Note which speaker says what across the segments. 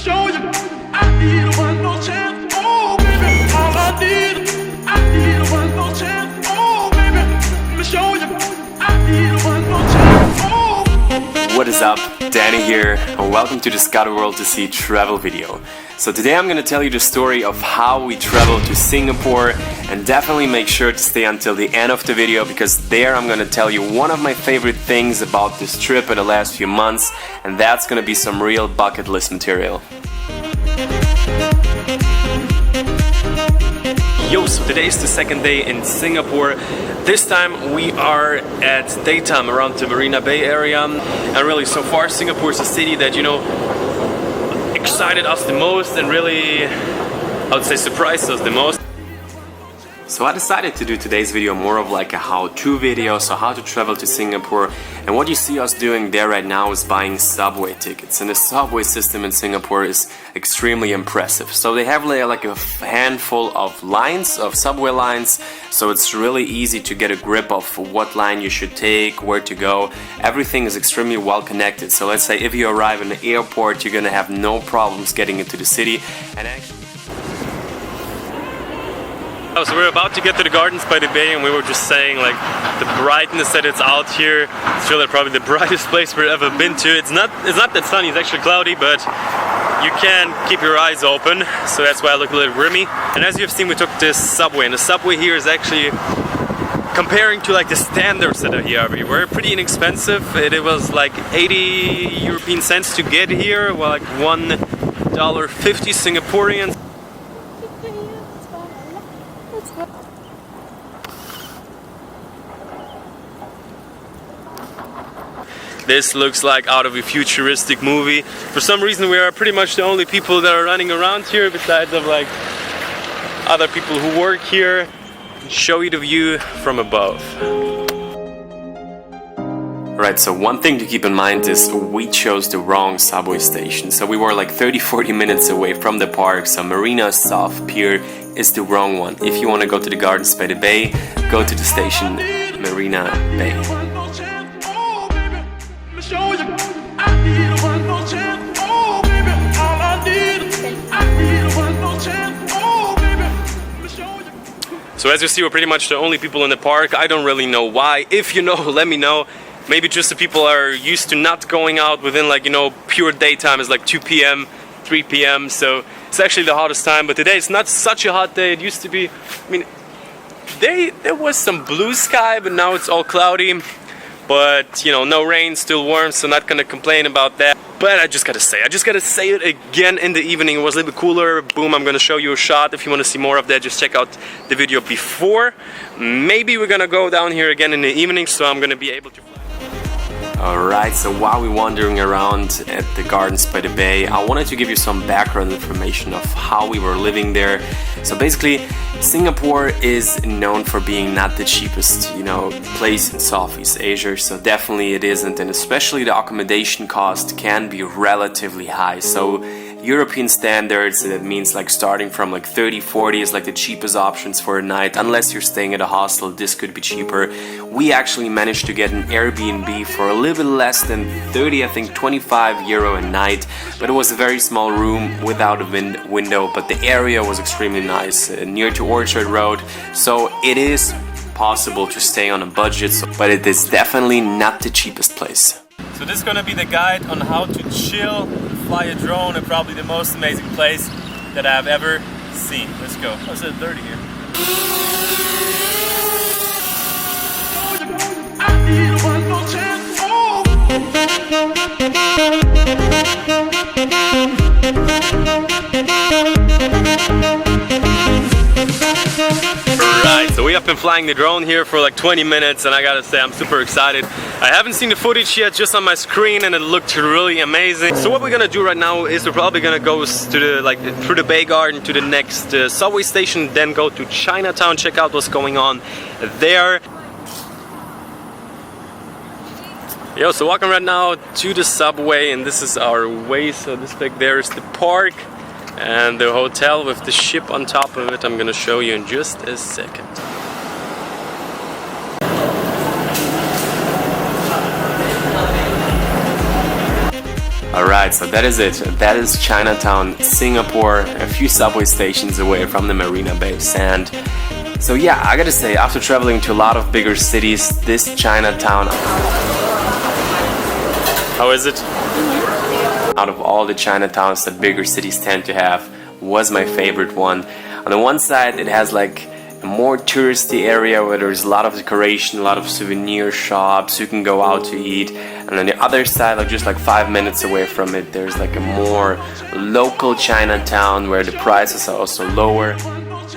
Speaker 1: show you I need one more chance. Oh, baby, all I need one more chance. Oh, baby, let me show you I need one more chance. Oh.
Speaker 2: What is up? Danny here, and welcome to this gotaworldtosee travel video. So today I'm gonna tell you the story of how we traveled to Singapore, and definitely make sure to stay until the end of the video, because there I'm gonna tell you one of my favorite things about this trip in the last few months, and that's gonna be some real bucket list material. Yo, so today is the second day in Singapore. This time we are at daytime around the Marina Bay area, and really so far Singapore is a city that, you know, excited us the most and really, I would say, surprised us the most. So I decided to do today's video more of like a how-to video, so how to travel to Singapore. And what you see us doing there right now is buying subway tickets. And the subway system in Singapore is extremely impressive. So they have like a handful of lines, of subway lines, so it's really easy to get a grip of what line you should take, where to go. Everything is extremely well connected. So let's say if you arrive in the airport, you're gonna have no problems getting into the city. And actually, oh, so we're about to get to the gardens by the bay, and we were just saying, like, the brightness that it's out here, it's really probably the brightest place we've ever been to. It's not that sunny, it's actually cloudy, but you can keep your eyes open, so that's why I look a little grimy. And as you've seen, we took this subway, and the subway here is actually, comparing to like the standards that are here everywhere, pretty inexpensive. It was like 80 European cents to get here, well, like $1.50 Singaporean. This looks like out of a futuristic movie. For some reason we are pretty much the only people that are running around here, besides of like other people who work here. Show you the view from above. Right, so one thing to keep in mind is we chose the wrong subway station. So we were like 30-40 minutes away from the park, so Marina South Pier is the wrong one. If you want to go to the gardens by the bay, go to the station Marina Bay. So as you see, we're pretty much the only people in the park. I don't really know why. If you know, let me know. Maybe just the people are used to not going out within, like, you know, pure daytime is like 2 p.m, 3 p.m. So it's actually the hottest time. But today it's not such a hot day. It used to be, I mean, there was some blue sky, but now it's all cloudy. But, you know, no rain, still warm, so not gonna complain about that. But I just gotta say it again in the evening. It was a little bit cooler. Boom, I'm gonna show you a shot. If you wanna see more of that, just check out the video before. Maybe we're gonna go down here again in the evening, so I'm gonna be able to fly. Alright, so while we're wandering around at the gardens by the bay, I wanted to give you some background information of how we were living there. So basically, Singapore is known for being not the cheapest, you know, place in Southeast Asia, so definitely it isn't, and especially the accommodation cost can be relatively high. So European standards, that means like starting from like 30-40 is like the cheapest options for a night. Unless you're staying at a hostel, this could be cheaper. We actually managed to get an Airbnb for a little bit less than 30, I think 25 euro a night, but it was a very small room without a window, but the area was extremely nice, near to Orchard Road, so it is possible to stay on a budget, but it is definitely not the cheapest place. So this is gonna be the guide on how to chill, fly a drone, and probably the most amazing place that I've ever seen. Let's go. Oh, it's at 30 here. Right, so we have been flying the drone here for like 20 minutes, and I gotta say I'm super excited. I haven't seen the footage yet, just on my screen, and it looked really amazing. So what we're gonna do right now is we're probably gonna go to the through the Bay Garden to the next subway station, then go to Chinatown, check out what's going on there. Yo, so walking right now to the subway, and this is our way. So this back there is the park and the hotel with the ship on top of it. I'm gonna show you in just a second. Alright, so that is it. That is Chinatown, Singapore, a few subway stations away from the Marina Bay Sands. So yeah, I gotta say, after traveling to a lot of bigger cities, this Chinatown... How is it? Out of all the Chinatowns that bigger cities tend to have, was my favorite one. On the one side, it has like a more touristy area where there's a lot of decoration, a lot of souvenir shops, you can go out to eat. And on the other side, like just like 5 minutes away from it, there's like a more local Chinatown where the prices are also lower.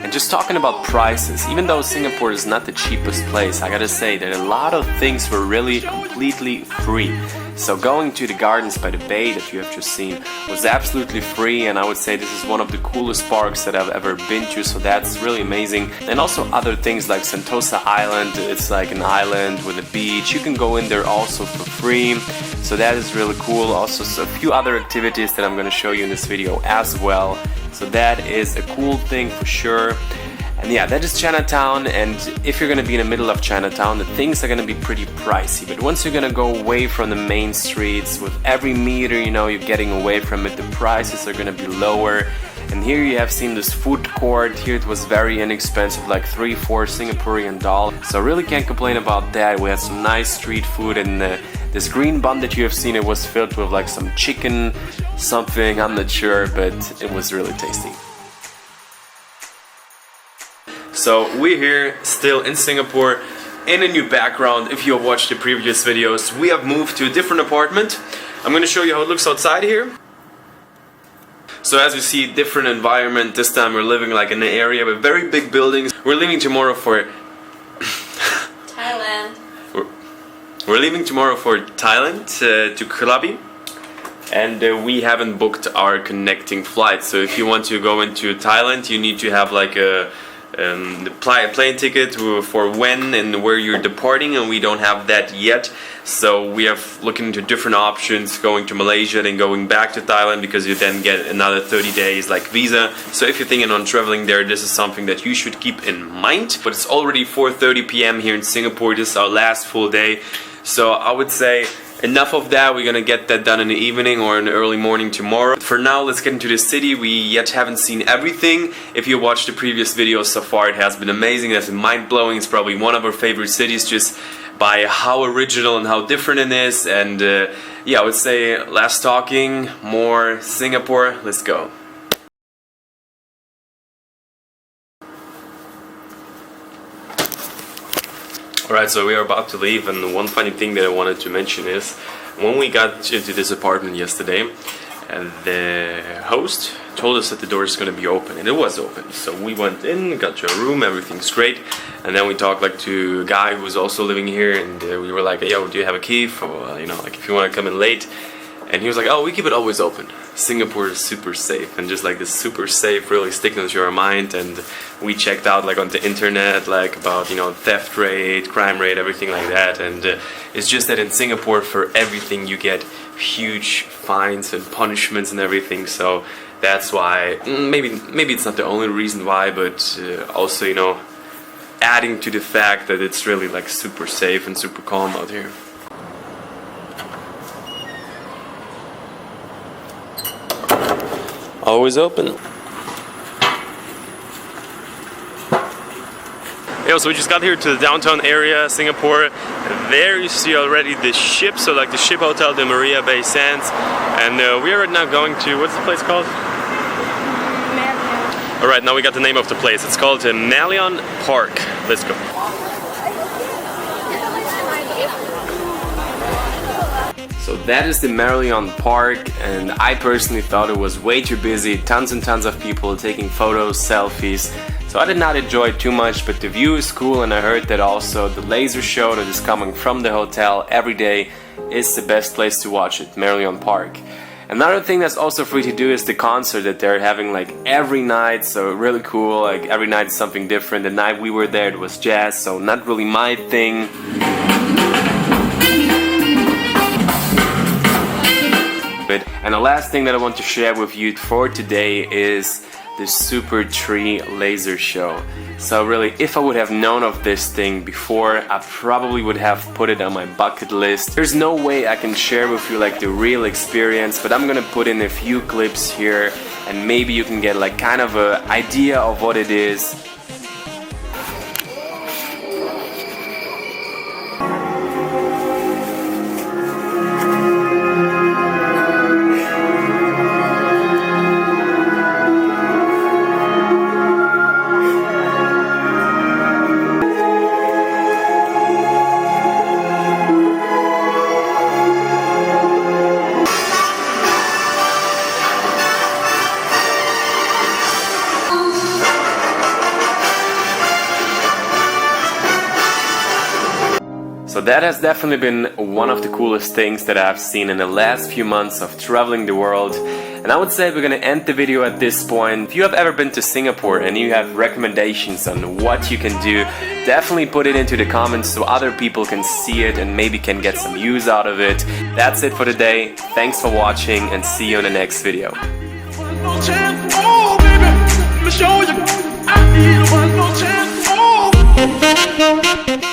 Speaker 2: And just talking about prices, even though Singapore is not the cheapest place, I gotta say that a lot of things were really completely free. So going to the gardens by the bay that you have just seen was absolutely free, and I would say this is one of the coolest parks that I've ever been to, so that's really amazing. And also other things like Sentosa Island, it's like an island with a beach, you can go in there also for free, so that is really cool. Also a few other activities that I'm going to show you in this video as well, so that is a cool thing for sure. And yeah, that is Chinatown, and if you're gonna be in the middle of Chinatown, the things are gonna be pretty pricey. But once you're gonna go away from the main streets, with every meter, you know, you're getting away from it, the prices are gonna be lower. And here you have seen this food court. Here it was very inexpensive, like 3-4 Singaporean dollars. So I really can't complain about that. We had some nice street food, and this green bun that you have seen, it was filled with like some chicken, something, I'm not sure, but it was really tasty. So we're here still in Singapore in a new background. If you have watched the previous videos, we have moved to a different apartment. I'm going to show you how it looks outside here. So as you see, different environment. This time we're living like in an area with very big buildings. We're leaving tomorrow for
Speaker 3: Thailand.
Speaker 2: We're leaving tomorrow for Thailand to Krabi. And we haven't booked our connecting flight. So if you want to go into Thailand, you need to have like a plane ticket for when and where you're departing, and we don't have that yet. So we have looking into different options, going to Malaysia, then going back to Thailand, because you then get another 30 days like visa. So if you're thinking on traveling there, this is something that you should keep in mind. But it's already 4:30 p.m. here in Singapore. This is our last full day. So I would say enough of that. We're gonna get that done in the evening or in the early morning tomorrow. For now, let's get into the city. We yet haven't seen everything. If you watched the previous videos so far, it has been amazing. It has been mind-blowing. It's probably one of our favorite cities just by how original and how different it is. And yeah, I would say less talking, more Singapore. Let's go. Alright, so we are about to leave, and one funny thing that I wanted to mention is when we got into this apartment yesterday, the host told us that the door is going to be open, and it was open. So we went in, got to a room, everything's great, and then we talked like to a guy who was also living here, and we were like, yo, do you have a key for, you know, like if you want to come in late? And he was like, oh, we keep it always open. Singapore is super safe, and just like this super safe really sticking into your mind. And we checked out like on the internet like about, you know, theft rate, crime rate, everything like that. And it's just that in Singapore for everything you get huge fines and punishments and everything. So that's why maybe it's not the only reason why, but also, you know, adding to the fact that it's really like super safe and super calm out here. Always open. Yeah, so we just got here to the downtown area, Singapore. There you see already the ship, so like the ship hotel, the Marina Bay Sands. And we are right now going to, what's the place called?
Speaker 3: Marion.
Speaker 2: Alright, now we got the name of the place. It's called Marion Park. Let's go. So that is the Marion Park, and I personally thought it was way too busy, tons and tons of people taking photos, selfies, so I did not enjoy it too much, but the view is cool, and I heard that also the laser show that is coming from the hotel every day is the best place to watch it, Marion Park. Another thing that's also free to do is the concert that they're having like every night, so really cool, like every night is something different. The night we were there it was jazz, so not really my thing. And the last thing that I want to share with you for today is the Super Tree Laser Show. So really, if I would have known of this thing before, I probably would have put it on my bucket list. There's no way I can share with you like the real experience, but I'm gonna put in a few clips here and maybe you can get like kind of an idea of what it is. So that has definitely been one of the coolest things that I've seen in the last few months of traveling the world. And I would say we're gonna end the video at this point. If you have ever been to Singapore and you have recommendations on what you can do, definitely put it into the comments so other people can see it and maybe can get some use out of it. That's it for today. Thanks for watching and see you in the next video.
Speaker 1: No chance, oh baby, let me show you. I need one more chance, oh.